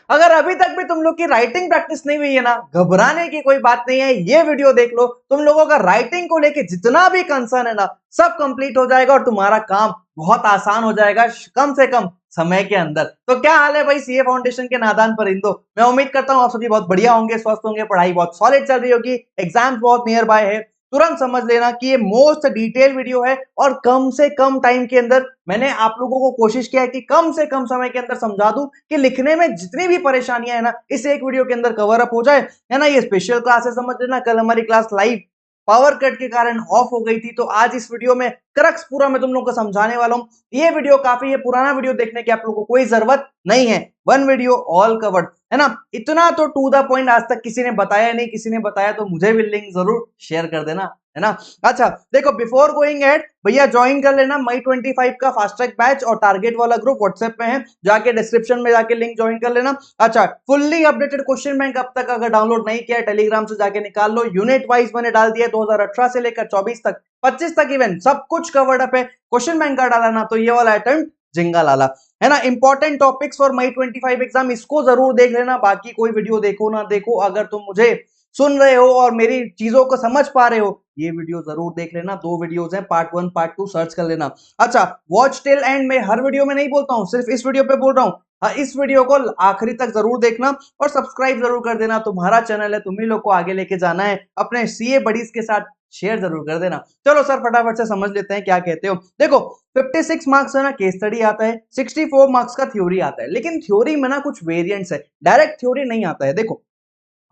अगर अभी तक भी तुम लोग की राइटिंग प्रैक्टिस नहीं हुई है ना, घबराने की कोई बात नहीं है, ये वीडियो देख लो। तुम लोगों का राइटिंग को लेके जितना भी कंसर्न है ना, सब कंप्लीट हो जाएगा और तुम्हारा काम बहुत आसान हो जाएगा कम से कम समय के अंदर। तो क्या हाल है भाई सीए फाउंडेशन के नादान परिंदों, मैं उम्मीद करता हूं आप सभी बहुत बढ़िया होंगे, स्वस्थ होंगे, पढ़ाई बहुत सॉलिड चल रही होगी, एग्जाम्स बहुत नियर बाय है। तुरंत समझ लेना कि ये मोस्ट डिटेल वीडियो है और कम से कम टाइम के अंदर मैंने आप लोगों को कोशिश किया है कि कम से कम समय के अंदर समझा दूं कि लिखने में जितनी भी परेशानियां है ना, इस एक वीडियो के अंदर कवर अप हो जाए, है ना। ये स्पेशल क्लास है, समझ लेना। कल हमारी क्लास लाइव पावर कट के कारण ऑफ हो गई थी, तो आज इस वीडियो में क्रक्स पूरा मैं तुम लोगों को समझाने वाला हूं। ये वीडियो काफी है, पुराना वीडियो देखने की आप लोगों को कोई जरूरत नहीं है। वन वीडियो ऑल कवर्ड, है ना। इतना तो टू द पॉइंट आज तक किसी ने बताया नहीं, किसी ने बताया तो मुझे भी लिंक जरूर शेयर कर देना, है ना। अच्छा देखो, बिफोर गोइंग एट भैया ज्वाइन कर लेना मई 25 का फास्ट ट्रैक बैच और टारगेट वाला ग्रुप व्हाट्सएप में है, जाके डिस्क्रिप्शन में जाके लिंक ज्वाइन कर लेना। अच्छा, फुल्ली अपडेटेड क्वेश्चन बैंक अब तक अगर डाउनलोड नहीं किया है, टेलीग्राम से जाके निकाल लो। यूनिट वाइज मैंने डाल दिया 2018 से लेकर 24 तक, 25 तक इवन सब कुछ कवर्ड अप है। क्वेश्चन बैंक का डाला ना तो ये वाला अटेम्प्ट जिंगा लाला, है ना। Important topics for May 25 exam, इसको जरूर देख लेना। बाकी कोई वीडियो देखो ना देखो, अगर तुम मुझे सुन रहे हो और मेरी चीजों को समझ पा रहे हो, ये वीडियो जरूर देख लेना। दो वीडियोस हैं, पार्ट 1 पार्ट 2 सर्च कर लेना। अच्छा, वॉच टिल एंड में हर वीडियो में नहीं बोलता हूं, सिर्फ इस वीडियो पे बोल रहा हूं। हाँ, इस वीडियो को आखिरी तक जरूर देखना और सब्सक्राइब जरूर कर देना। तुम्हारा चैनल है, तुम्ही लोग को आगे लेके जाना है, अपने सीए बडीज के साथ शेयर जरूर कर देना। चलो सर फटाफट से समझ लेते हैं क्या कहते हो। देखो 56 मार्क्स है ना केस स्टडी आता है, 64 मार्क्स का थ्योरी आता है, लेकिन थ्योरी में ना कुछ वेरिएंट्स है, डायरेक्ट थ्योरी नहीं आता है। देखो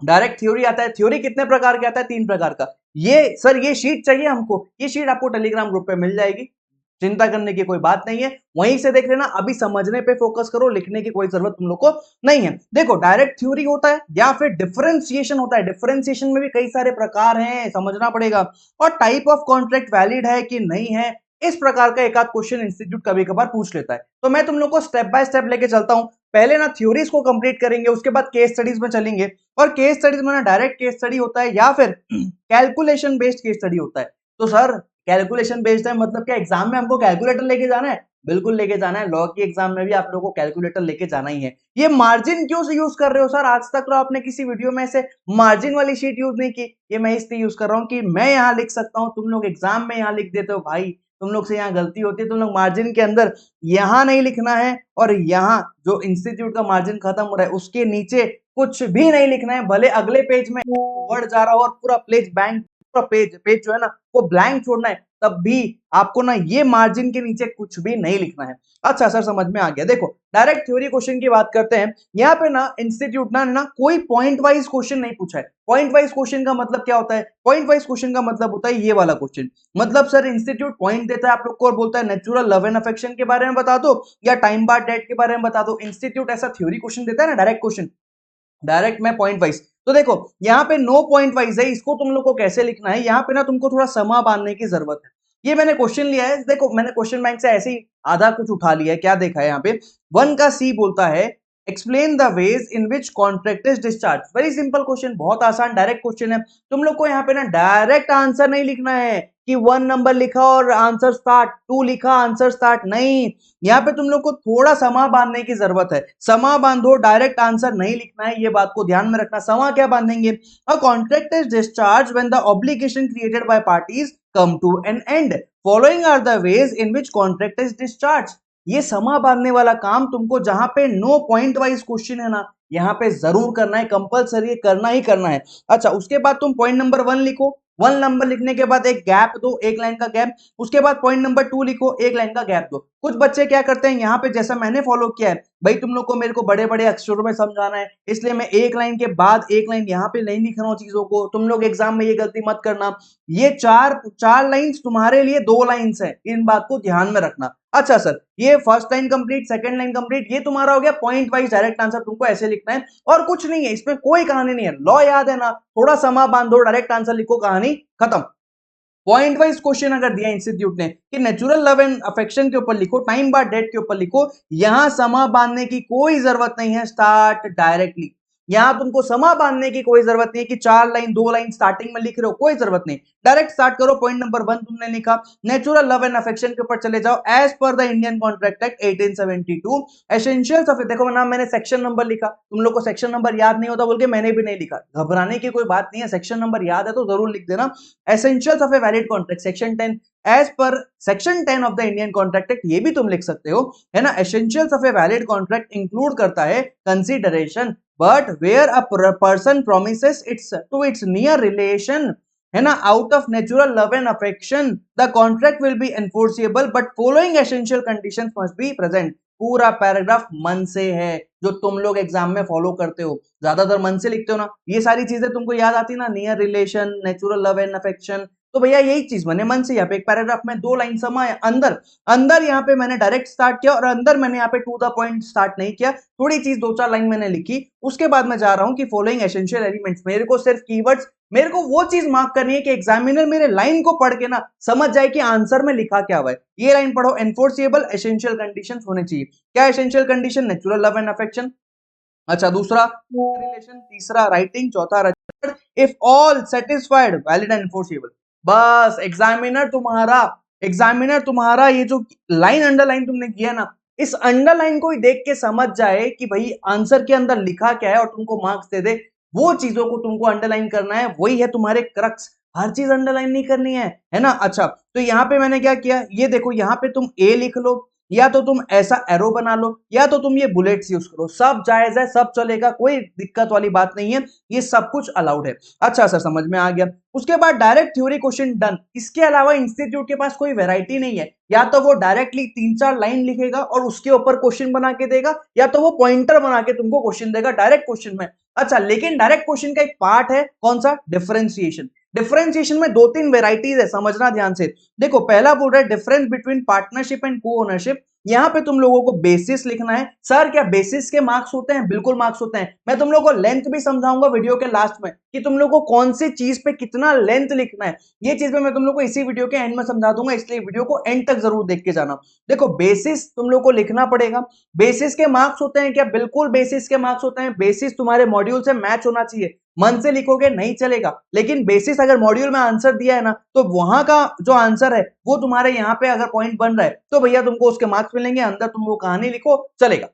डायरेक्ट थ्योरी आता है, थ्योरी कितने प्रकार के आता है, 3 प्रकार का। ये सर ये शीट चाहिए हमको, ये शीट आपको टेलीग्राम ग्रुप पे मिल जाएगी, चिंता करने की कोई बात नहीं है, वहीं से देख लेना। अभी समझने पे फोकस करो, लिखने की कोई जरूरत तुम लोग को नहीं है। देखो डायरेक्ट थ्योरी होता है या फिर डिफरेंशिएशन होता है, डिफरेंशिएशन में भी कई सारे प्रकार हैं, समझना पड़ेगा। और टाइप ऑफ कॉन्ट्रैक्ट वैलिड है कि नहीं है, इस प्रकार का एक आध क्वेश्चन इंस्टीट्यूट कभी कभार पूछ लेता है। तो मैं तुम लोग को स्टेप बाय स्टेप लेके चलता हूं। पहले ना थ्योरीज को कंप्लीट करेंगे, उसके बाद केस स्टडीज में चलेंगे। और केस स्टडीज में ना डायरेक्ट केस स्टडी होता है या फिर कैलकुलेशन बेस्ड केस स्टडी होता है। तो सर कैलकुलेशन बेस्ड है मतलब क्या, एग्जाम में हमको कैलकुलेटर लेके जाना है? बिल्कुल लेके जाना है, लॉ की एग्जाम में भी आप लोगों को कैलकुलेटर लेके जाना ही है। ये मार्जिन क्यों से यूज कर रहे हो सर? आज तक तो आपने किसी वीडियो में से मार्जिन वाली शीट यूज नहीं की। ये मैं इसलिए यूज कर रहा हूँ कि मैं यहाँ लिख सकता हूँ, तुम लोग एग्जाम में यहाँ लिख देते हो भाई, तुम लोग से यहाँ गलती होती है। तुम लोग मार्जिन के अंदर यहाँ नहीं लिखना है और यहाँ जो इंस्टीट्यूट का मार्जिन खत्म हो रहा है उसके नीचे कुछ भी नहीं लिखना है। भले अगले पेज में वर्ड जा रहा हो और पूरा पेज बैंक, पूरा पेज जो है ना वो ब्लैंक छोड़ना है, तब भी आपको ना ये मार्जिन के नीचे कुछ भी नहीं लिखना है। अच्छा सर समझ में आ गया। देखो डायरेक्ट थ्योरी क्वेश्चन की बात करते हैं। यहाँ पे ना इंस्टीट्यूट ना कोई पॉइंट वाइज क्वेश्चन नहीं पूछा है। पॉइंट वाइज क्वेश्चन का मतलब क्या होता है? पॉइंट वाइज क्वेश्चन का मतलब होता है ये वाला क्वेश्चन। मतलब सर इंस्टीट्यूट पॉइंट देता है आप लोग को और बोलता है नेचुरल लव एंड अफेक्शन के बारे में बता दो या टाइम बार डेट के बारे में बता दो। इंस्टीट्यूट ऐसा थ्योरी क्वेश्चन देता है ना, डायरेक्ट क्वेश्चन, डायरेक्ट में पॉइंट वाइज। तो देखो यहाँ पे नो पॉइंट वाइज है, इसको तुम लोग को कैसे लिखना है, यहाँ पे ना तुमको थोड़ा समा बांधने की जरूरत है। ये मैंने क्वेश्चन लिया है, देखो मैंने क्वेश्चन बैंक से ऐसे ही आधा कुछ उठा लिया है। क्या देखा है यहाँ पे, 1 का सी बोलता है explain the ways in which contract is discharge. Very simple question, बहुत आसान डायरेक्ट क्वेश्चन है। तुम लोग को यहाँ पे ना डायरेक्ट आंसर नहीं लिखना है कि 1 नंबर लिखा और आंसर स्टार्ट, 2 लिखा आंसर स्टार्ट, नहीं। यहाँ पे तुम लोग को थोड़ा समा बांधने की जरूरत है। समा बांधो, डायरेक्ट आंसर नहीं लिखना है, ये बात को ध्यान में रखना। समा क्या बांधेंगे, a contract is discharge when the obligation created by parties come to an end, following are the ways in which contract is discharge. ये समा बांधने वाला काम तुमको जहां पे नो पॉइंट वाइज क्वेश्चन है ना, यहाँ पे जरूर करना है, कंपलसरी करना ही करना है। अच्छा उसके बाद तुम पॉइंट नंबर 1 लिखो, 1 नंबर लिखने के बाद एक गैप दो, एक लाइन का गैप। उसके बाद पॉइंट नंबर 2 लिखो, एक लाइन का गैप दो। कुछ बच्चे क्या करते हैं यहाँ पे, जैसा मैंने फॉलो किया है, भाई तुम लोग को मेरे को बड़े बड़े अक्षरों में समझाना है, इसलिए मैं एक लाइन के बाद एक लाइन यहाँ पे नहीं लिख रहा हूँ चीजों को। तुम लोग एग्जाम में ये गलती मत करना। ये चार लाइंस तुम्हारे लिए 2 लाइंस है, इन बात को ध्यान में रखना। अच्छा सर ये first line complete, second line complete, ये तुम्हारा हो गया पॉइंट वाइज डायरेक्ट आंसर। तुमको ऐसे लिखना है और कुछ नहीं है, इसमें कोई कहानी नहीं है। लॉ याद है ना, थोड़ा समा बांधो, डायरेक्ट आंसर लिखो, कहानी खत्म। पॉइंट वाइज क्वेश्चन अगर दिया इंस्टीट्यूट ने कि नेचुरल लव एंड अफेक्शन के ऊपर लिखो, टाइम बार डेट के ऊपर लिखो, यहां समा बांधने की कोई जरूरत नहीं है, स्टार्ट डायरेक्टली। यहाँ तुमको समा बांधने की कोई जरूरत नहीं है कि 4 लाइन 2 लाइन स्टार्टिंग में लिख रहे हो, कोई जरूरत नहीं, डायरेक्ट स्टार्ट करो। पॉइंट नंबर 1 तुमने लिखा, नेचुरल लव एंड अफेक्शन के ऊपर चले जाओ। As per the Indian Contract Act 1872 essentials of, देखो ना मैंने सेक्शन नंबर लिखा, तुम लोग को सेक्शन नंबर याद नहीं होता बोल के मैंने भी नहीं लिखा, घबराने की कोई बात नहीं है, सेक्शन नंबर याद है तो जरूर लिख देना। Essentials of a valid contract section 10, as per section 10 of the Indian Contract Act, ये भी तुम लिख सकते हो, है ना। Essentials of a valid contract include करता है consideration, but where a person promises its to its near relation, है ना, out of natural love and affection, the contract will be enforceable but following essential conditions must be present. पूरा paragraph मन से है, जो तुम लोग एग्जाम में फॉलो करते हो, ज्यादातर मन से लिखते हो ना, ये सारी चीजें तुमको याद आती ना, near relation, natural love and affection, तो भैया यही चीज मैंने मन से यहाँ पे एक पैराग्राफ में 2 लाइन समाया, अंदर अंदर यहाँ पे मैंने डायरेक्ट स्टार्ट किया, और अंदर मैंने यहाँ पे टू द पॉइंट स्टार्ट नहीं किया, थोड़ी चीज 2-4 लाइन मैंने लिखी, उसके बाद मैं जा रहा हूँ कि फॉलोइंग एसेंशियल एलिमेंट्स, मेरे को सिर्फ कीवर्ड्स, मेरे को वो चीज मार्क करनी है कि एग्जामिनर मेरे लाइन को पढ़ के ना समझ जाए कि आंसर में लिखा क्या हुआ है। ये लाइन पढ़ो, एनफोर्सेबल एसेंशियल कंडीशंस होने चाहिए। क्या essential condition? Natural love and affection. अच्छा, दूसरा रिलेशन, तीसरा राइटिंग, चौथा registered, if all satisfied valid and enforceable. बस एग्जामिनर तुम्हारा ये जो लाइन अंडरलाइन तुमने किया ना, इस अंडरलाइन को ही देख के समझ जाए कि भाई आंसर के अंदर लिखा क्या है और तुमको मार्क्स दे दे। वो चीजों को तुमको अंडरलाइन करना है, वही है तुम्हारे क्रक्स। हर चीज अंडरलाइन नहीं करनी है ना। अच्छा, तो यहाँ पे मैंने क्या किया, ये देखो यहाँ पे तुम ए लिख लो, या तो तुम ऐसा एरो बना लो, या तो तुम ये बुलेट्स यूज करो, सब जायज है, सब चलेगा, कोई दिक्कत वाली बात नहीं है, ये सब कुछ अलाउड है। अच्छा सर, समझ में आ गया। उसके बाद डायरेक्ट थ्योरी क्वेश्चन डन। इसके अलावा इंस्टीट्यूट के पास कोई वैरायटी नहीं है, या तो वो डायरेक्टली 3-4 लाइन लिखेगा और उसके ऊपर क्वेश्चन बना के देगा, या तो वो पॉइंटर बना के तुमको क्वेश्चन देगा डायरेक्ट क्वेश्चन में। अच्छा, लेकिन डायरेक्ट क्वेश्चन का एक पार्ट है, कौन सा? डिफरेंशिएशन। डिफरेंशिएशन में 2-3 वेराइटीज है, समझना ध्यान से। देखो, पहला बोल रहा है डिफरेंस बिटवीन पार्टनरशिप एंड को ओनरशिप। यहाँ पे तुम लोगों को बेसिस लिखना है। सर, क्या बेसिस के मार्क्स होते हैं? बिल्कुल मार्क्स होते हैं। मैं तुम लोगों को लेंथ भी समझाऊंगा वीडियो के लास्ट में कि तुम लोगों को कौन सी चीज पे कितना लेंथ लिखना है। ये चीज मैं तुम लोग को इसी वीडियो के एंड में समझा दूंगा, इसलिए वीडियो को एंड तक जरूर देख के जाना। देखो, बेसिस तुम लोग को लिखना पड़ेगा। बेसिस के मार्क्स होते हैं क्या? बिल्कुल बेसिस के मार्क्स होते हैं। बेसिस तुम्हारे मॉड्यूल से मैच होना चाहिए। मन से लिखोगे नहीं चलेगा, लेकिन बेसिस अगर मॉड्यूल में आंसर दिया है ना, तो वहां का जो आंसर है वो तुम्हारे यहाँ पे अगर पॉइंट बन रहा है तो भैया तुमको उसके मार्क्स मिलेंगे। अंदर तुम वो कहानी लिखो, चलेगा,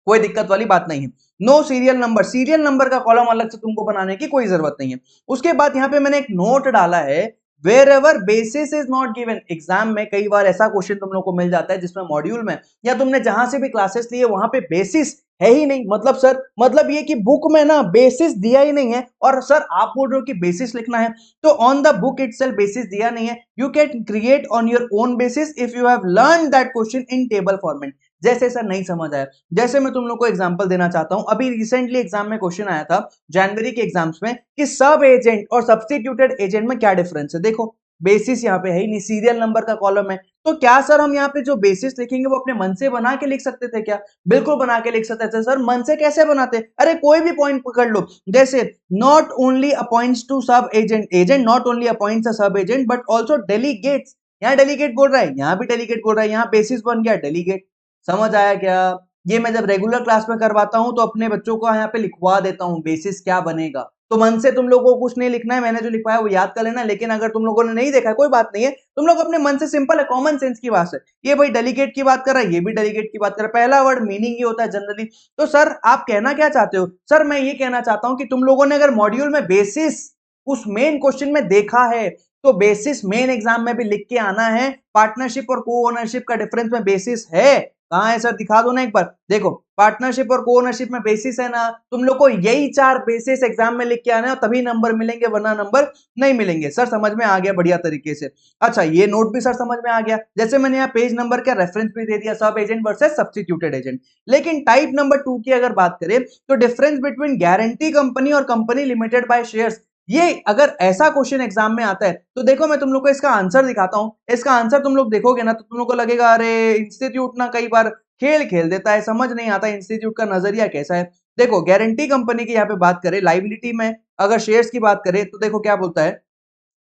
कोई दिक्कत वाली बात नहीं है। No serial number, serial number का कॉलम अलग से तुमको बनाने की कोई जरूरत नहीं है। उसके बाद यहाँ पे मैंने एक नोट डाला है, wherever basis is not given. Exam में कई बार ऐसा क्वेश्चन तुम लोग को मिल जाता है जिसमें मॉड्यूल में या तुमने जहां से भी क्लासेस लिए वहां पे बेसिस है ही नहीं। मतलब सर, मतलब ये कि बुक में ना बेसिस दिया ही नहीं है, और सर आप बोल रहे हो कि बेसिस लिखना है, तो on the book itself basis दिया नहीं है। You can create on your own basis if you have learn that question in table format. जैसे सर नहीं समझ आया, जैसे मैं तुम लोग को एग्जांपल देना चाहता हूं। अभी रिसेंटली एग्जाम में क्वेश्चन आया था जनवरी के एग्जाम्स में कि सब एजेंट और सब्स्टिट्यूटेड एजेंट में क्या डिफरेंस है। देखो, बेसिस यहाँ पे है ही नहीं, सीरियल नंबर का कॉलम है, तो क्या सर हम यहाँ पे जो बेसिस लिखेंगे वो अपने मन से बना के लिख सकते थे क्या? बिल्कुल बना के लिख सकते थे सर। मन से कैसे बनाते? अरे कोई भी पॉइंट पकड़ लो, जैसे not only appoints to sub agent, agent not only appoints a sub agent but also delegates. यहाँ डेलीगेट बोल रहा है, यहाँ भी डेलीगेट बोल रहा है, यहाँ बेसिस बन गया डेलीगेट। समझ आया क्या? ये मैं जब रेगुलर क्लास में करवाता हूं तो अपने बच्चों को यहाँ पे लिखवा देता हूँ बेसिस क्या बनेगा। तो मन से तुम लोगों को कुछ नहीं लिखना है, मैंने जो लिखवाया वो याद कर लेना। लेकिन अगर तुम लोगों ने नहीं देखा है कोई बात नहीं है, तुम लोग अपने मन से, सिंपल है, कॉमन सेंस की बात है। ये भाई डेलीगेट की बात कर रहा है, ये भी डेलीगेट की बात कर रहा है, पहला वर्ड मीनिंग ही होता है जनरली। तो सर आप कहना क्या चाहते हो? सर मैं ये कहना चाहता हूं कि तुम लोगों ने अगर मॉड्यूल में बेसिस उस मेन क्वेश्चन में देखा है तो बेसिस मेन एग्जाम में भी लिख के आना है। पार्टनरशिप और को ओनरशिप का डिफरेंस में बेसिस है, कहां है सर? दिखा दो ना एक बार। देखो, पार्टनरशिप और को ओनरशिप में बेसिस है ना, तुम लोग को यही 4 बेसिस एग्जाम में लिख के आना है, तभी नंबर मिलेंगे, वरना नंबर नहीं मिलेंगे। सर समझ में आ गया बढ़िया तरीके से। अच्छा, ये नोट भी सर समझ में आ गया। जैसे मैंने यहाँ पेज नंबर का रेफरेंस भी दे दिया, सब एजेंट वर्सेस सब्स्टिट्यूटेड एजेंट। लेकिन टाइप नंबर 2 की अगर बात करें तो डिफरेंस बिटवीन गारंटी कंपनी और कंपनी लिमिटेड बाय शेयर्स। ये अगर ऐसा क्वेश्चन एग्जाम में आता है तो देखो मैं तुम लोग को इसका आंसर दिखाता हूं। इसका आंसर तुम लोग देखोगे ना तो तुम लोग को लगेगा अरे इंस्टीट्यूट ना कई बार खेल खेल देता है, समझ नहीं आता इंस्टीट्यूट का नजरिया कैसा है। देखो, गारंटी कंपनी की यहाँ पे बात करें, लाइबिलिटी में अगर शेयर्स की बात करें तो देखो क्या बोलता है,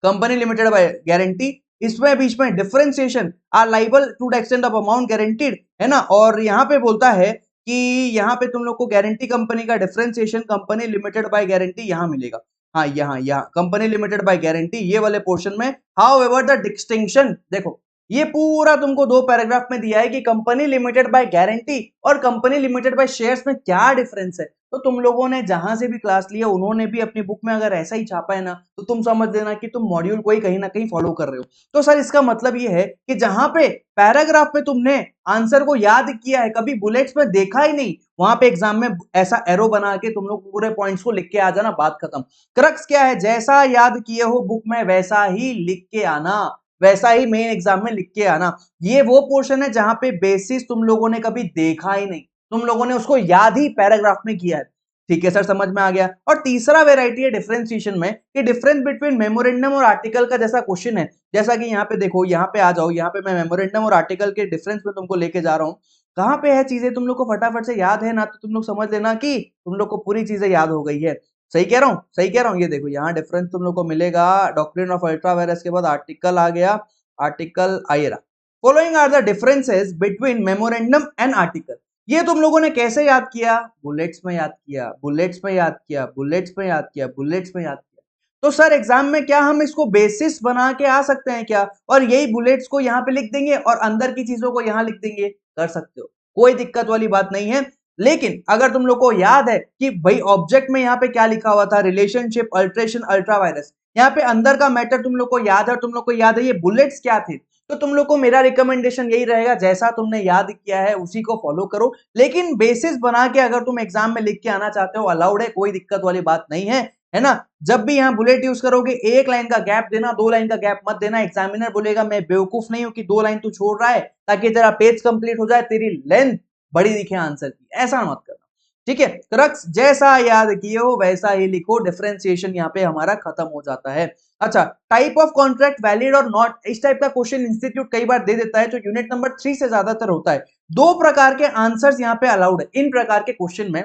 कंपनी लिमिटेड बाय गारंटी, इसमें बीच में differentiation are liable to the extent of amount guaranteed, है ना। और यहाँ पे बोलता है कि यहाँ पे तुम लोग को गारंटी कंपनी का differentiation company limited by guarantee यहाँ मिलेगा। हाँ, यहाँ कंपनी लिमिटेड बाय गारंटी ये वाले पोर्शन में। हाउ एवर द डिस्टिंक्शन, देखो ये पूरा तुमको 2 पैराग्राफ में दिया है कि कंपनी लिमिटेड बाय गारंटी और कंपनी लिमिटेड बाय शेयर्स में क्या डिफरेंस है। तो तुम लोगों ने जहां से भी क्लास लिया उन्होंने भी अपनी बुक में अगर ऐसा ही छापा है ना, तो तुम समझ लेना कि तुम मॉड्यूल को ही कहीं ना कहीं फॉलो कर रहे हो। तो सर इसका मतलब ये है कि जहां पे पैराग्राफ में तुमने आंसर को याद किया है, कभी बुलेट्स में देखा ही नहीं, वहां पे एग्जाम में ऐसा एरो बना के तुम लोग पूरे पॉइंट्स को लिख के आ जाना, बात खत्म। क्रक्स क्या है, जैसा याद किए हो बुक में वैसा ही लिख के आना, वैसा ही मेन एग्जाम में लिख के आना। ये वो पोर्शन है जहां पे बेसिस तुम लोगों ने कभी देखा ही नहीं, तुम लोगों ने उसको याद ही पैराग्राफ में किया है। ठीक है सर, समझ में आ गया। और तीसरा वेराइटी है डिफरेंशिएशन में, कि डिफरेंस बिटवीन मेमोरेंडम और आर्टिकल का जैसा क्वेश्चन है, जैसा कि यहाँ पे देखो, यहाँ पे आ जाओ, यहाँ पे मैं मेमोरेंडम और आर्टिकल के डिफरेंस में तुमको लेके जा रहा हूँ। कहाँ पे है चीजें तुम लोग को फटाफट से याद है ना, तो तुम लोग समझ लेना कि तुम लोग को पूरी चीजें याद हो गई है। सही कह रहा हूँ, सही कह रहा हूँ। ये देखो यहाँ डिफरेंस तुम लोग को मिलेगा, डॉक्ट्रिन ऑफ अल्ट्रा वायरस के बाद आर्टिकल आ गया, आर्टिकल आएगा। Following are the differences between memorandum and article. ये तुम लोगों ने कैसे याद किया, बुलेट्स में याद किया, बुलेट्स में याद किया, बुलेट्स में याद किया, बुलेट्स में याद किया। तो सर एग्जाम में क्या हम इसको बेसिस बना के आ सकते हैं क्या, और यही बुलेट्स को यहाँ पे लिख देंगे और अंदर की चीजों को यहाँ लिख देंगे, कर सकते हो, कोई दिक्कत वाली बात नहीं है। लेकिन अगर तुम लोग को याद है कि भाई ऑब्जेक्ट में यहाँ पे क्या लिखा हुआ था, रिलेशनशिप, अल्ट्रेशन, अल्ट्रा वायरस, यहाँ पे अंदर का मैटर तुम लोग को याद है, और तुम लोग को याद है ये बुलेट्स क्या थे, तो तुम लोग को मेरा रिकमेंडेशन यही रहेगा, जैसा तुमने याद किया है उसी को फॉलो करो। लेकिन बेसिस बना के अगर तुम एग्जाम में लिख के आना चाहते हो, अलाउड है, कोई दिक्कत वाली बात नहीं है, है ना। जब भी यहाँ बुलेट यूज करोगे, एक लाइन का गैप देना, 2 लाइन का गैप मत देना। एग्जामिनर बोलेगा मैं बेवकूफ नहीं हूं कि 2 लाइन तू छोड़ रहा है ताकि तेरा पेज कंप्लीट हो जाए, तेरी लेंथ बड़ी दिखे आंसर की, ऐसा मत करना। ठीक है, क्रक्स जैसा याद किए हो वैसा ही लिखो, डिफरेंशिएशन यहाँ पे हमारा खत्म हो जाता है। अच्छा, टाइप ऑफ कॉन्ट्रैक्ट वैलिड और नॉट, इस टाइप का क्वेश्चन इंस्टीट्यूट कई बार दे देता है, जो यूनिट नंबर 3 से ज्यादातर होता है। 2 प्रकार के आंसर्स यहाँ पे अलाउड है इन प्रकार के क्वेश्चन में।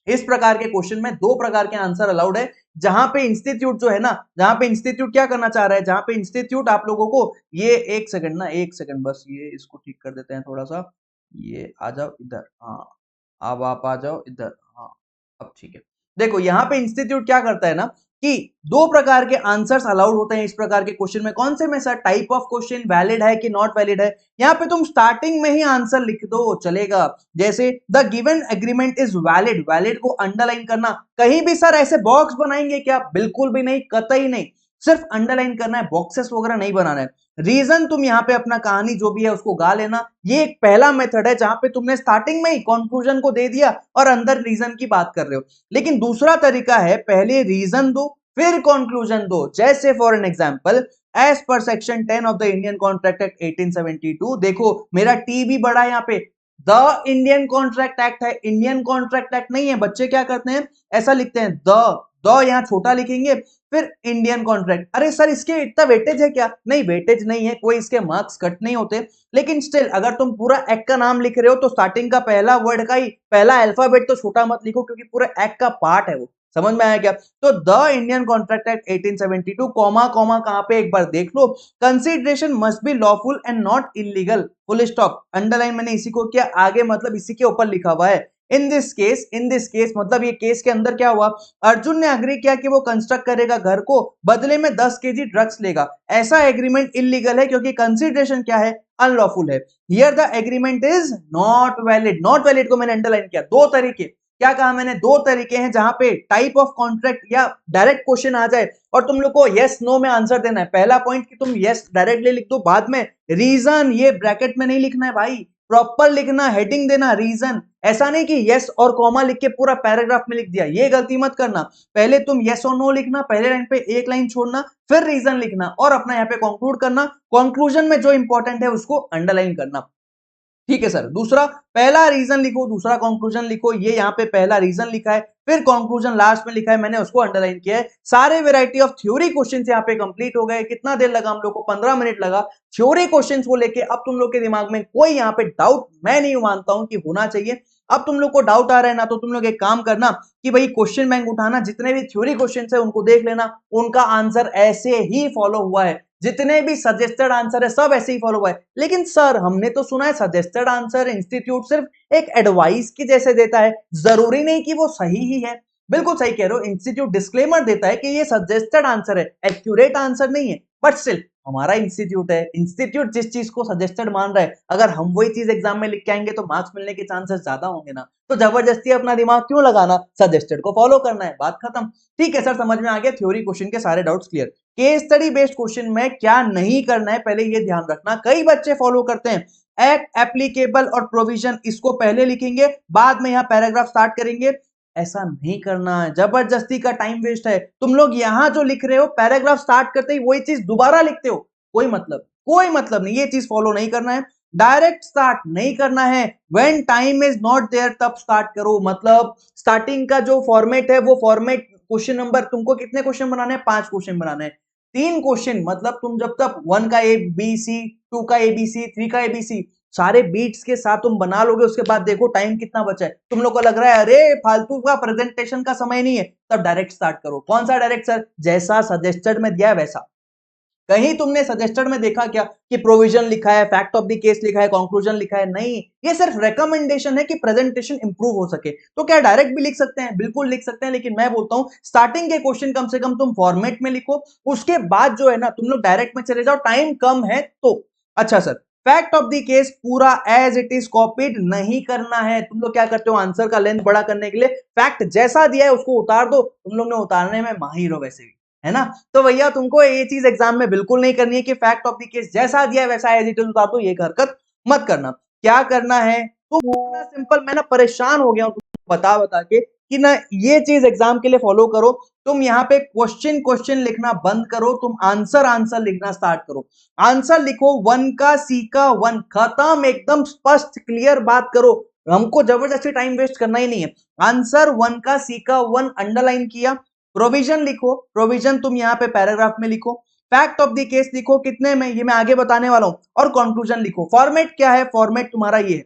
इस प्रकार के क्वेश्चन में 2 प्रकार के आंसर अलाउड है, जहां पे इंस्टीट्यूट जो है ना, जहां पे इंस्टीट्यूट क्या करना चाह रहा है, जहां पे इंस्टीट्यूट आप लोगों को, ये एक सेकंड ना, एक सेकंड बस, ये इसको ठीक कर देते हैं थोड़ा सा, ये आ जाओ इधर, हाँ अब आप आ जाओ इधर, हाँ अब ठीक है। देखो यहाँ पे इंस्टीट्यूट क्या करता है ना, कि 2 प्रकार के आंसर्स अलाउड होते हैं इस प्रकार के क्वेश्चन में। कौन से में sir, type of question valid है कि नॉट वैलिड है, यहाँ पे तुम स्टार्टिंग में ही आंसर लिख दो, चलेगा। जैसे the given agreement is valid, valid को अंडरलाइन करना। कहीं भी सर ऐसे बॉक्स बनाएंगे क्या, बिल्कुल भी नहीं, कतई नहीं, सिर्फ अंडरलाइन करना है, बॉक्सेस वगैरह नहीं बनाना है। रीजन तुम यहाँ पे अपना कहानी जो भी है उसको गा लेना, ये एक पहला मेथड है जहां पे तुमने स्टार्टिंग में ही कंक्लूजन को दे दिया और अंदर रीजन की बात कर रहे हो। लेकिन दूसरा तरीका है, पहले रीजन दो फिर कंक्लूजन दो। जैसे for an example, as per section 10 of the Indian Contract Act 1872, देखो मेरा टी भी बड़ा है यहाँ पे, द इंडियन कॉन्ट्रैक्ट एक्ट है, इंडियन कॉन्ट्रैक्ट एक्ट नहीं है। बच्चे क्या करते हैं, ऐसा लिखते हैं, द यहाँ छोटा लिखेंगे, फिर इंडियन कॉन्ट्रैक्ट। अरे सर इसके इतना वेटेज है क्या, नहीं वेटेज नहीं है, कोई इसके मार्क्स कट नहीं होते। लेकिन स्टिल अगर तुम पूरा एक्ट का नाम लिख रहे हो तो स्टार्टिंग का पहला वर्ड का ही पहला अल्फाबेट तो छोटा मत लिखो, क्योंकि पूरा एक्ट का पार्ट है वो। समझ में आया क्या। तो the Indian Contract Act 1872, comma comma कहां पे एक बार देख लो, consideration must be lawful and not illegal, full stop. Underline मैंने इसी को किया, आगे मतलब इसी के ऊपर लिखा हुआ है। इन दिस केस मतलब ये केस के अंदर क्या हुआ, अर्जुन ने अग्री किया कि वो कंस्ट्रक्ट करेगा घर को, बदले में 10 केजी ड्रग्स लेगा। ऐसा एग्रीमेंट इलीगल है क्योंकि कंसिडरेशन क्या है, अनलॉफुल है। Here the agreement is not valid. Not valid को मैंने अंडरलाइन किया। 2 तरीके, क्या कहा मैंने, 2 तरीके हैं जहां पे टाइप ऑफ कॉन्ट्रैक्ट या डायरेक्ट क्वेश्चन आ जाए और तुम लोग को यस नो में आंसर देना है। पहला पॉइंट कि तुम यस डायरेक्टली लिख दो, बाद में रीजन, ये ब्रैकेट में नहीं लिखना है भाई, प्रॉपर लिखना, हेडिंग देना, रीजन। ऐसा नहीं कि यस और कॉमा लिख के पूरा पैराग्राफ में लिख दिया, ये गलती मत करना। पहले तुम यस और नो लिखना, पहले लाइन पे एक लाइन छोड़ना, फिर रीजन लिखना और अपना यहाँ पे कंक्लूड करना। कंक्लूजन में जो इंपॉर्टेंट है उसको अंडरलाइन करना। ठीक है सर। दूसरा, पहला रीजन लिखो, दूसरा कंक्लूजन लिखो। ये यहाँ पे पहला रीजन लिखा है, फिर कंक्लूजन लास्ट में लिखा है, मैंने उसको अंडरलाइन किया है। सारे वैरायटी ऑफ थ्योरी क्वेश्चंस यहाँ पे कंप्लीट हो गए। कितना देर लगा हम लोग को, 15 मिनट लगा थ्योरी क्वेश्चंस को लेके। अब तुम लोग के दिमाग में कोई यहाँ पे डाउट मैं नहीं मानता हूं कि होना चाहिए। अब तुम लोग को डाउट आ रहा है ना, तो तुम लोग एक काम करना कि भाई क्वेश्चन बैंक उठाना, जितने भी थ्योरी क्वेश्चन है उनको देख लेना, उनका आंसर ऐसे ही फॉलो हुआ है। जितने भी सजेस्टेड आंसर है सब ऐसे ही फॉलो हुआ है। लेकिन सर हमने तो सुना है सजेस्टेड आंसर इंस्टीट्यूट सिर्फ एक एडवाइस की जैसे देता है, जरूरी नहीं कि वो सही ही है। बिल्कुल सही कह रहे हो, इंस्टीट्यूट डिस्क्लेमर देता है कि ये सजेस्टेड आंसर है, एक्यूरेट आंसर नहीं है, बट स्टिल हमारा इंस्टीट्यूट है, इंस्टीट्यूट जिस चीज को सजेस्टेड मान रहा है, अगर हम वही चीज एग्जाम में लिख के आएंगे तो मार्क्स मिलने के चांसेस ज्यादा होंगे ना। तो जबरदस्ती अपना दिमाग क्यों लगाना, सजेस्टेड को फॉलो करना है, बात खत्म। ठीक है सर, समझ में आ गया, थ्योरी क्वेश्चन के सारे doubts clear. Case study based question में क्या नहीं करना है पहले ये ध्यान रखना। कई बच्चे फॉलो करते हैं एक्ट, एप्लीकेबल और प्रोविजन, इसको पहले लिखेंगे बाद में यहाँ पैराग्राफ स्टार्ट करेंगे। ऐसा नहीं करना है, जबरदस्ती का टाइम वेस्ट है। तुम लोग यहाँ जो लिख रहे हो पैराग्राफ स्टार्ट करते ही वही चीज दोबारा लिखते हो, कोई मतलब नहीं, ये चीज फॉलो नहीं करना है। डायरेक्ट स्टार्ट नहीं करना है, when time is not there तब स्टार्ट करो। मतलब स्टार्टिंग का जो फॉर्मेट है वो फॉर्मेट क्वेश्चन नंबर, तुमको कितने क्वेश्चन बनाने हैं, 5 क्वेश्चन बनाने हैं, 3 क्वेश्चन, मतलब तुम जब तक 1 का ए बी सी, 2 का ए बी सी, 3 का ए बी सी सारे बीट्स के साथ तुम बना लोगे, उसके बाद देखो टाइम कितना बचा है। तुम लोग को लग रहा है अरे फालतू का प्रेजेंटेशन का समय नहीं है, तब डायरेक्ट स्टार्ट करो। कौन सा डायरेक्ट सर, जैसा सजेस्टेड में दिया है वैसा। कहीं तुमने सजेस्टेड में देखा क्या कि प्रोविजन लिखा है, फैक्ट ऑफ द केस लिखा है, कंक्लूजन लिखा है? नहीं, ये सिर्फ रेकमेंडेशन है कि प्रेजेंटेशन इंप्रूव हो सके। तो क्या डायरेक्ट भी लिख सकते हैं? बिल्कुल लिख सकते हैं, लेकिन मैं बोलता हूं स्टार्टिंग के क्वेश्चन कम से कम तुम फॉर्मेट में लिखो, उसके बाद जो है ना तुम लोग डायरेक्ट में चले जाओ, टाइम कम है तो। अच्छा sir, fact of the case पूरा एज इट इज कॉपीड नहीं करना है। तुम लोग क्या करते हो, आंसर का लेंथ बड़ा करने के लिए फैक्ट जैसा दिया है उसको उतार दो। तुम लोग ने उतारने में माहिर हो वैसे भी, है ना। तो भैया तुमको ये चीज एग्जाम में बिल्कुल नहीं करनी है कि फैक्ट ऑफ द केस जैसा दिया है वैसा एज इट इज उतार दो, ये हरकत मत करना। क्या करना है, तुम इतना सिंपल, मैं ना परेशान हो गया हूं तुमको बता बता के कि ना ये चीज एग्जाम के लिए फॉलो करो। तुम यहाँ पे क्वेश्चन लिखना बंद करो, तुम आंसर लिखना स्टार्ट करो। आंसर लिखो 1 का सी का 1, खत्म, एकदम स्पष्ट क्लियर बात करो। हमको जबरदस्ती टाइम वेस्ट करना ही नहीं है। आंसर 1 का सी का 1 अंडरलाइन किया। प्रोविजन लिखो, प्रोविजन तुम यहाँ पे पैराग्राफ में लिखो। फैक्ट ऑफ द केस लिखो, कितने में, ये मैं आगे बताने वाला हूं। और कंक्लूजन लिखो। फॉर्मेट क्या है, फॉर्मेट तुम्हारा ये है,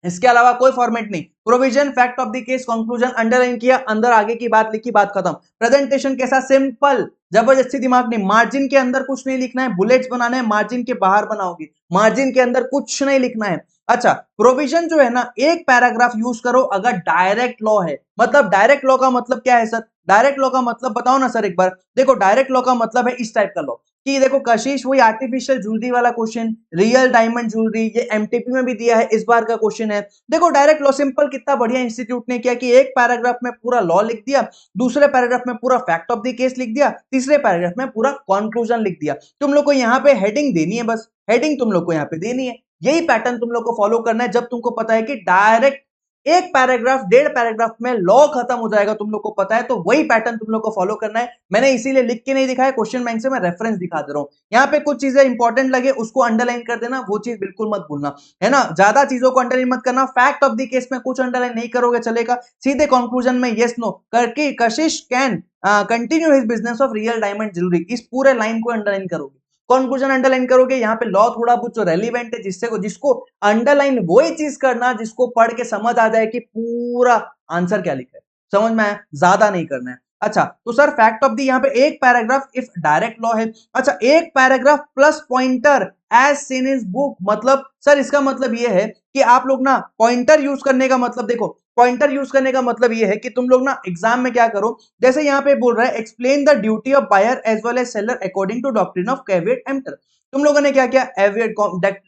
इसके अलावा कोई फॉर्मेट नहीं। Provision, fact of the case, conclusion underline किया, अंदर आगे की बात लिखी, बात खत्म। प्रेजेंटेशन कैसा, सिंपल, जबरदस्ती दिमाग नहीं। मार्जिन के अंदर कुछ नहीं लिखना है, बुलेट्स बनाने हैं, मार्जिन के बाहर बनाओगे, मार्जिन के अंदर कुछ नहीं लिखना है। अच्छा, प्रोविजन जो है ना एक पैराग्राफ यूज करो अगर डायरेक्ट लॉ है। मतलब डायरेक्ट लॉ का मतलब क्या है सर, डायरेक्ट लॉ का मतलब बताओ ना सर एक बार। देखो डायरेक्ट लॉ का मतलब है इस टाइप का लॉ कि देखो कशिश, वही आर्टिफिशियल ज्वेलरी वाला क्वेश्चन, रियल डायमंड ज्वेलरी, ये एमटीपी में भी दिया है, इस बार का क्वेश्चन है। देखो डायरेक्ट लॉ सिंपल, कितना बढ़िया इंस्टीट्यूट ने किया कि एक पैराग्राफ में पूरा लॉ लिख दिया, दूसरे पैराग्राफ में पूरा फैक्ट ऑफ द केस लिख दिया, तीसरे पैराग्राफ में पूरा कंक्लूजन लिख दिया। तुम लोग को यहाँ पे हेडिंग देनी है, बस हेडिंग तुम लोग को यहाँ पे देनी है। यही पैटर्न तुम लोग को फॉलो करना है। जब तुमको पता है कि डायरेक्ट एक पैराग्राफ 1.5 पैराग्राफ में लॉ खत्म हो जाएगा, तुम लोग को पता है, तो वही पैटर्न तुम लोग को फॉलो करना है। मैंने इसीलिए लिख के नहीं दिखाया, क्वेश्चन बैंक से मैं रेफरेंस दिखा दे रहा हूं। यहाँ पे कुछ चीजें इंपॉर्टेंट लगे उसको अंडरलाइन कर देना, वो चीज बिल्कुल मत भूलना, है ना। ज्यादा चीजों को अंडरलाइन मत करना। फैक्ट ऑफ द केस में कुछ अंडरलाइन नहीं करोगे चलेगा, सीधे कंक्लूजन में यस नो करके कशिश can continue his business of real diamond jewellery, इस पूरे लाइन को अंडरलाइन करोगे। कंक्लूजन अंडरलाइन करोगे, यहाँ पे लॉ थोड़ा बहुत जो रेलिवेंट है जिससे जिसको अंडरलाइन वही चीज करना जिसको पढ़ के समझ आ जाए कि पूरा आंसर क्या लिखा है, समझ में आया, ज्यादा नहीं करना है। अच्छा तो सर फैक्ट ऑफ दी यहाँ पे एक पैराग्राफ इफ डायरेक्ट लॉ है। अच्छा, एक paragraph plus pointer as seen is book, मतलब सर इसका मतलब ये है कि आप लोग ना पॉइंटर यूज करने का मतलब, देखो पॉइंटर यूज करने का मतलब ये है कि तुम लोग ना एग्जाम में क्या करो, जैसे यहाँ पे बोल रहा है explain the duty of buyer as well as seller according to doctrine of caveat emptor. तुम लोगों ने क्या किया,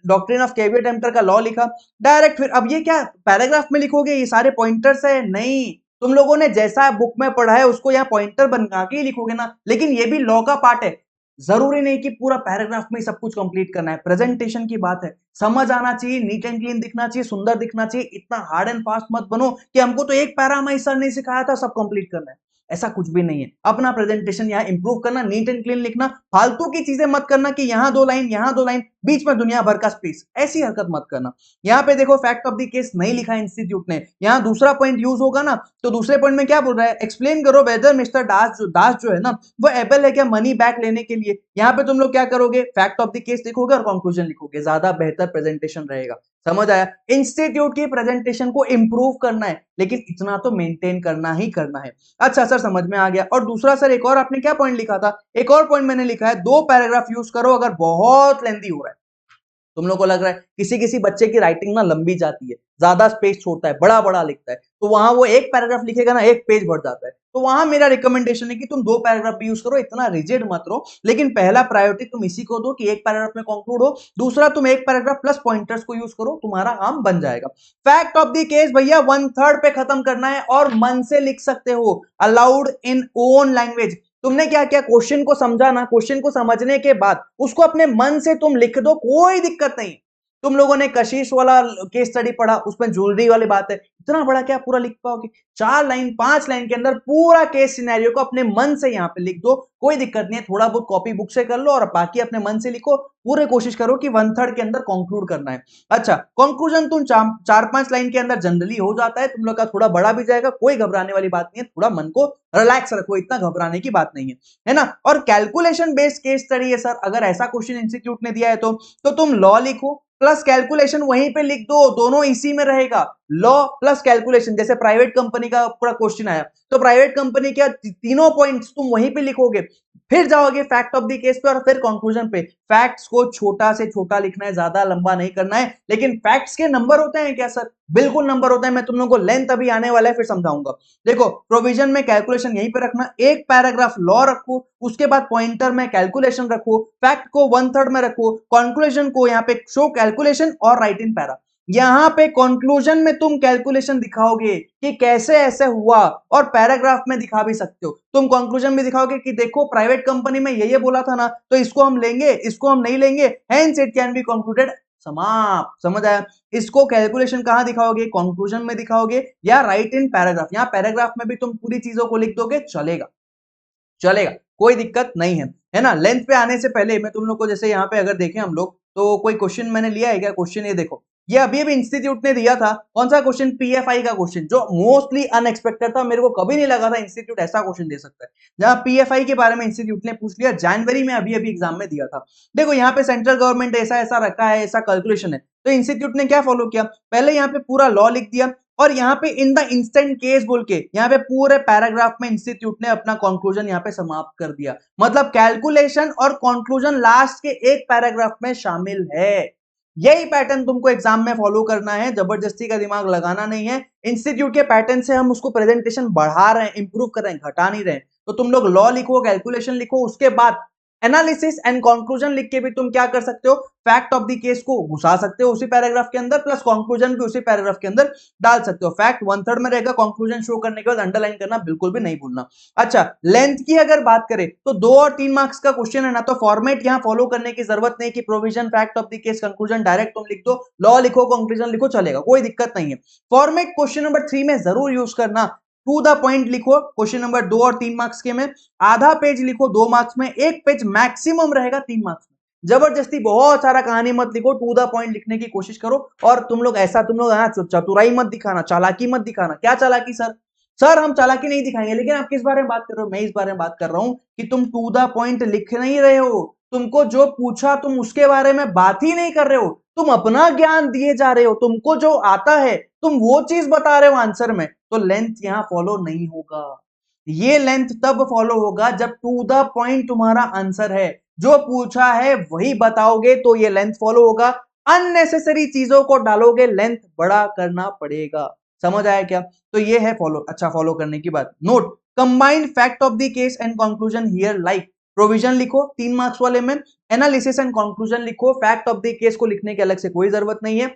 डॉक्ट्रिन ऑफ कैविएट एम्पटर का लॉ लिखा डायरेक्ट। फिर अब ये क्या पैराग्राफ में लिखोगे, ये सारे पॉइंटर्स है? नहीं, तुम लोगों ने जैसा बुक में पढ़ा है उसको यहाँ पॉइंटर बना के ही लिखोगे ना, लेकिन ये भी लॉ का पार्ट है। जरूरी नहीं कि पूरा पैराग्राफ में ही सब कुछ कंप्लीट करना है, प्रेजेंटेशन की बात है, समझ आना चाहिए, नीट एंड क्लीन दिखना चाहिए, सुंदर दिखना चाहिए। इतना हार्ड एंड फास्ट मत बनो कि हमको तो एक पैरा हमारी सर ने सिखाया था सब कंप्लीट करना है, ऐसा कुछ भी नहीं है। अपना प्रेजेंटेशन यहाँ इंप्रूव करना, नीट एंड क्लीन लिखना, फालतू की चीजें मत करना कि यहाँ 2 लाइन यहाँ 2 लाइन, बीच में दुनिया भर का स्पेस, ऐसी हरकत मत करना। यहाँ पे देखो फैक्ट ऑफ द केस नहीं लिखा इंस्टीट्यूट ने, यहाँ दूसरा पॉइंट यूज होगा ना, तो दूसरे पॉइंट में क्या बोल रहा है, एक्सप्लेन करो वेदर मिस्टर दास जो है ना वो एबल है क्या मनी बैक लेने के लिए। यहाँ पे तुम लोग क्या करोगे, फैक्ट ऑफ द केस लिखोगे और कंक्लूजन लिखोगे, ज्यादा बेहतर प्रेजेंटेशन रहेगा। समझ आया? इंस्टीट्यूट की प्रेजेंटेशन को इंप्रूव करना है, लेकिन इतना तो मेंटेन करना ही करना है। अच्छा सर, समझ में आ गया। और दूसरा सर, एक और आपने क्या पॉइंट लिखा था? एक और पॉइंट मैंने लिखा है, 2 पैराग्राफ यूज करो अगर बहुत लेंथी हो रहा है। तुम लोग को लग रहा है किसी किसी बच्चे की राइटिंग ना लंबी जाती है, ज्यादा स्पेस छोड़ता है, बड़ा बड़ा लिखता है, तो वहां वो एक पैराग्राफ लिखेगा ना, एक पेज भर जाता है। तो वहां मेरा रिकमेंडेशन है कि तुम 2 पैराग्राफ भी यूज करो, इतना रिजिड मत रहो, लेकिन पहला प्रायोरिटी तुम इसी को दो कि एक पैराग्राफ में कंक्लूड हो। दूसरा, तुम एक पैराग्राफ प्लस पॉइंटर्स को यूज करो, तुम्हारा काम बन जाएगा। फैक्ट ऑफ द केस भैया 1/3 पे खत्म करना है और मन से लिख सकते हो, अलाउड इन ओन लैंग्वेज। तुमने क्या किया, क्वेश्चन को समझा ना, क्वेश्चन को समझने के बाद उसको अपने मन से तुम लिख दो, कोई दिक्कत नहीं। तुम लोगों ने कशिश वाला केस स्टडी पढ़ा, उसमें ज्वेलरी वाली बात है, इतना बड़ा क्या पूरा लिख पाओगे? 4 लाइन 5 लाइन के अंदर पूरा केस सिनेरियो को अपने मन से यहाँ पे लिख दो, कोई दिक्कत नहीं है। थोड़ा बहुत कॉपी बुक से कर लो और बाकी अपने मन से लिखो। पूरे कोशिश करो कि 1/3 के अंदर कंक्लूड करना है। अच्छा, कंक्लूजन तुम 4-5 लाइन के अंदर जनरली हो जाता है, तुम लोग का थोड़ा बड़ा भी जाएगा, कोई घबराने वाली बात नहीं है। थोड़ा मन को रिलैक्स रखो, इतना घबराने की बात नहीं है ना? और कैलकुलेशन बेस्ड केस स्टडी है सर, अगर ऐसा क्वेश्चन इंस्टीट्यूट ने दिया है तो तुम लॉ लिखो प्लस कैलकुलेशन वहीं पे लिख दो, दोनों इसी में रहेगा। लॉ प्लस कैलकुलेशन, जैसे प्राइवेट कंपनी का पूरा क्वेश्चन आया, तो प्राइवेट कंपनी के तीनों पॉइंट्स तुम वहीं पे लिखोगे, फिर जाओगे फैक्ट ऑफ द केस पे और फिर कंक्लूजन पे। फैक्ट्स को छोटा से छोटा लिखना है, ज्यादा लंबा नहीं करना है। लेकिन फैक्ट्स के नंबर होते हैं क्या सर? बिल्कुल नंबर होता है, मैं तुम लोगों को लेंथ अभी आने वाला है फिर समझाऊंगा। देखो, प्रोविजन में कैलकुलेशन यहीं पे रखना, एक पैराग्राफ लॉ रखो, उसके बाद पॉइंटर में कैलकुलेशन रखो, फैक्ट को 1/3 में रखो, कंक्लूजन को यहाँ पे शो कैलकुलेशन और राइट इन पैरा। यहां पे कंक्लूजन में तुम कैलकुलेशन दिखाओगे कि कैसे ऐसे हुआ, और पैराग्राफ में दिखा भी सकते हो। तुम कंक्लूजन में दिखाओगे कि देखो प्राइवेट कंपनी में ये बोला था ना, तो इसको हम लेंगे, इसको हम नहीं लेंगे, hence it can be concluded, समाप्त। समझ आया? इसको कैलकुलेशन कहां दिखाओगे? कंक्लूजन में दिखाओगे या राइट इन पैराग्राफ। यहां पैराग्राफ में भी तुम पूरी चीजों को लिख दोगे, चलेगा चलेगा, कोई दिक्कत नहीं है ना? लेंथ पे आने से पहले मैं तुम लोग को, जैसे यहाँ पे अगर देखें हम लोग, तो कोई क्वेश्चन मैंने लिया है क्या? क्वेश्चन ये देखो, ये अभी अभी इंस्टीट्यूट ने दिया था। कौन सा क्वेश्चन? पीएफआई का क्वेश्चन, जो मोस्टली अनएक्सपेक्टेड था, मेरे को कभी नहीं लगा था इंस्टीट्यूट ऐसा क्वेश्चन दे सकता है। जहां पीएफआई के बारे में इंस्टीट्यूट ने पूछ लिया, जनवरी में अभी अभी एग्जाम में दिया था। देखो यहाँ पे सेंट्रल गवर्नमेंट ऐसा ऐसा रखा है, ऐसा कैलकुलेशन है, तो इंस्टीट्यूट ने क्या फॉलो किया, पहले यहाँ पे पूरा लॉ लिख दिया, और यहाँ पे इन द इंस्टेंट केस बोल के यहाँ पे पूरे पैराग्राफ में इंस्टीट्यूट ने अपना कंक्लूजन यहाँ पे समाप्त कर दिया। मतलब कैलकुलेशन और कंक्लूजन लास्ट के एक पैराग्राफ में शामिल है। यही पैटर्न तुमको एग्जाम में फॉलो करना है, जबरदस्ती का दिमाग लगाना नहीं है। इंस्टीट्यूट के पैटर्न से हम उसको प्रेजेंटेशन बढ़ा रहे हैं, इंप्रूव कर रहे हैं, घटा नहीं रहे हैं। तो तुम लोग लॉ लिखो, कैलकुलेशन लिखो, उसके बाद एनालिसिस एंड कंक्लूजन लिख के भी तुम क्या कर सकते हो, फैक्ट ऑफ द केस को घुसा सकते हो उसी पैराग्राफ के अंदर, प्लस कंक्लूजन भी उसी पैराग्राफ के अंदर डाल सकते हो। फैक्ट 1/3 में रहेगा, कंक्लूजन शो करने के बाद अंडरलाइन करना बिल्कुल भी नहीं भूलना। अच्छा, लेंथ की अगर बात करें तो 2 और 3 मार्क्स का क्वेश्चन है ना, तो फॉर्मेट यहां फॉलो करने की जरूरत नहीं कि provision, fact of the case, conclusion, direct तुम लिख दो, लॉ लिखो, कंक्लूजन लिखो, चलेगा, कोई दिक्कत नहीं है। फॉर्मेट क्वेश्चन नंबर 3 में जरूर यूज करना, टू द पॉइंट लिखो। क्वेश्चन नंबर 2 और 3 मार्क्स के में आधा पेज लिखो 2 मार्क्स में, एक पेज मैक्सिमम रहेगा 3 मार्क्स में। जबरदस्ती बहुत सारा कहानी मत लिखो, टू द पॉइंट लिखने की कोशिश करो। और तुम लोग चतुराई मत दिखाना, चालाकी मत दिखाना। क्या चालाकी सर? सर हम चालाकी नहीं दिखाएंगे, लेकिन आप किस बारे में बात कर रहे हो? मैं इस बारे में बात कर रहा हूं कि तुम टू द पॉइंट लिख नहीं रहे हो, तुमको जो पूछा तुम उसके बारे में बात ही नहीं कर रहे हो, तुम अपना ज्ञान दिए जा रहे हो, तुमको जो आता है तुम वो चीज बता रहे हो आंसर में, तो लेंथ यहां फॉलो नहीं होगा। ये लेंथ तब फॉलो होगा जब टू द पॉइंट तुम्हारा आंसर है, जो पूछा है वही बताओगे, तो ये लेंथ फॉलो होगा। अननेसेसरी चीजों को डालोगे, लेंथ बड़ा करना पड़ेगा। समझ आया क्या? तो ये है फॉलो, अच्छा फॉलो करने की बात। Note, combined fact of the case and conclusion here, like provision लिखो 3 मार्क्स वाले में, एनालिसिस एंड कंक्लूजन लिखो, फैक्ट ऑफ द केस को लिखने की अलग से कोई जरूरत नहीं है,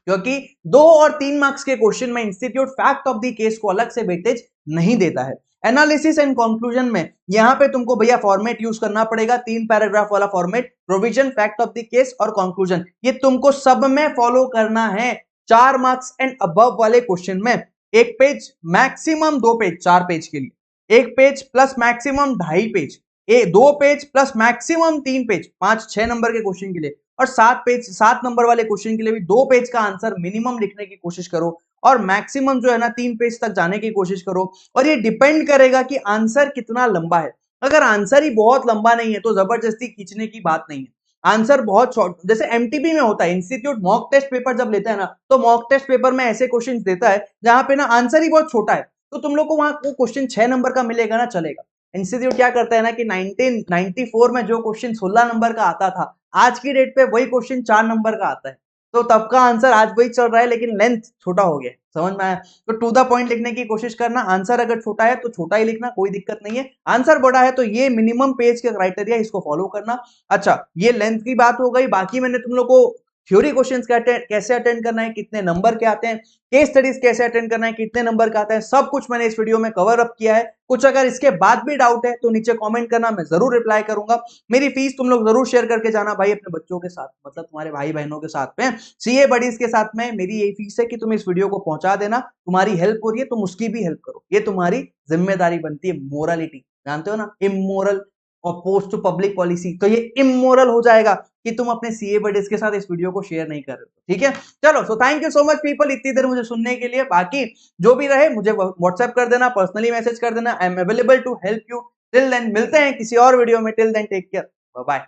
क्योंकि 2 और 3 मार्क्स के क्वेश्चन में institute fact of the case को अलग से वेटेज नहीं देता है। एनालिसिस एंड कंक्लूजन में यहां पे तुमको भैया फॉर्मेट यूज करना पड़ेगा, 3 पैराग्राफ वाला format, provision, fact of the case और कंक्लूजन, ये तुमको सब में फॉलो करना है। 4 मार्क्स एंड अबव वाले क्वेश्चन में एक पेज मैक्सिमम 2 पेज, 4 पेज के लिए एक page plus maximum 2.5 page, 2 page plus maximum 3 page 5-6 number के क्वेश्चन के लिए, और 7 नंबर वाले क्वेश्चन के लिए भी 2 पेज का आंसर मिनिमम लिखने की कोशिश करो, और मैक्सिमम जो है ना 3 पेज तक जाने की कोशिश करो। और ये डिपेंड करेगा कि आंसर कितना लंबा है। अगर आंसर ही बहुत लंबा नहीं है तो जबरदस्ती खींचने की बात नहीं है। आंसर बहुत शॉर्ट, जैसे एमटीबी में होता है, इंस्टीट्यूट मॉक टेस्ट पेपर जब लेता है ना, तो मॉक टेस्ट पेपर में ऐसे क्वेश्चन देता है जहां पे ना आंसर ही बहुत छोटा है, तो तुम लोग को वहां वो क्वेश्चन 6 नंबर का मिलेगा ना, चलेगा। इंस्टीट्यूट क्या करता है ना कि 1994 में जो क्वेश्चन 16 नंबर का आता था, आज की डेट पे वही क्वेश्चन 4 नंबर का आता है, तो तब का आंसर आज वही चल रहा है, लेकिन लेंथ छोटा हो गया। समझ में आया? तो टू द पॉइंट लिखने की कोशिश करना, आंसर अगर छोटा है तो छोटा ही लिखना, कोई दिक्कत नहीं है। आंसर बड़ा है तो ये मिनिमम पेज के क्राइटेरिया, इसको फॉलो करना। अच्छा, ये लेंथ की बात हो गई। बाकी मैंने तुम लोग को थ्योरी क्वेश्चंस कैसे अटेंड करना है, कितने नंबर के आते हैं, केस स्टडीज कैसे अटेंड करना है, कितने नंबर का आता है, सब कुछ मैंने इस वीडियो में कवर अप किया है। कुछ अगर इसके बाद भी डाउट है तो नीचे कमेंट करना, मैं जरूर रिप्लाई करूंगा। मेरी फीस तुम लोग जरूर शेयर करके जाना भाई अपने बच्चों के साथ, मतलब तुम्हारे भाई बहनों के साथ में, सीए बडीज के साथ में। मेरी यही फीस है कि तुम इस वीडियो को पहुंचा देना, तुम्हारी हेल्प हो रही है तुम उसकी भी हेल्प करो, ये तुम्हारी जिम्मेदारी बनती है। मोरालिटी जानते हो ना, immoral oppose to public policy, तो ये इमोरल हो जाएगा कि तुम अपने सीए बडीज के साथ इस वीडियो को शेयर नहीं कर रहे हो। ठीक है, चलो, so thank you so much people इतनी देर मुझे सुनने के लिए। बाकी जो भी रहे मुझे व्हाट्सएप कर देना, पर्सनली मैसेज कर देना, I am available to help you. Till then मिलते हैं किसी और वीडियो में, till then take care, bye bye.